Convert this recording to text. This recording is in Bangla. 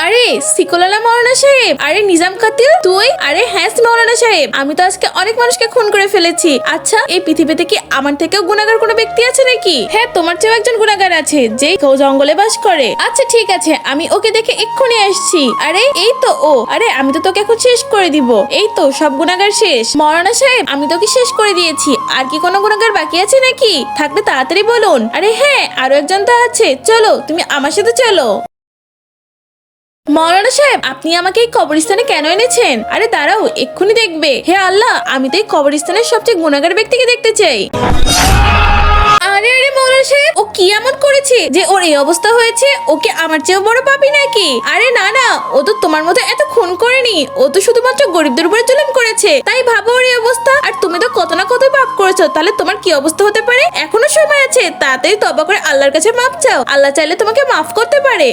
আরে সিকোলালা মাওলানা সাহেব, আরে নিজাম কাতিল তুই? আরে হ্যাঁ মাওলানা সাহেব, আমি তো আজকে অনেক মানুষকে খুন করে ফেলেছি। আচ্ছা, এই পৃথিবীতে কি আমার থেকেও গুনাহগার কোনো ব্যক্তি আছে নাকি? হ্যাঁ, তোমার চেয়েও একজন গুনাহগার আছে যে জঙ্গলে বাস করে। আচ্ছা ঠিক আছে, আমি ওকে দেখে এক্ষুনি আসছি। আরে এই তো ও। আরে আমি তো তোকে এখন শেষ করে দিব। এই তো সব গুনাহগার শেষ। মাওলানা সাহেব, আমি তোকে শেষ করে দিয়েছি। আর কি কোনো গুনাহগার বাকি আছে নাকি? থাকলে তাড়াতাড়ি বলুন। আরে হ্যাঁ, আরো একজন তো আছে। চলো তুমি আমার সাথে চলো। মাওলানা সাহেব, আপনি আমাকে এই কবরস্থানে কেন এনেছেন? আরে দাঁড়াও, এক্ষুনি দেখবে। হে আল্লাহ, আমি তো এই কবরস্থানের সবচেয়ে গুনাহগার ব্যক্তিকে দেখতে চাই। আরে আরে মাওলানা সাহেব, ও কি এমন করেছে যে ওর এই অবস্থা হয়েছে? ওকে আমার চেয়েও বড় পাপী নাকি? আরে না না, ও তো তোমার মতো এত খুন করেনি। ও তো শুধুমাত্র গরিবদের উপরে জুলুম করেছে, তাই ভাবো ওর এই অবস্থা। আর তুমি তো কত না কত পাপ করেছো, তাহলে তোমার কি অবস্থা হতে পারে? এখনো সময় আছে, তাড়াতাড়ি তওবা করে আল্লাহর কাছে মাফ চাও। আল্লাহ চাইলে তোমাকে মাফ করতে পারে।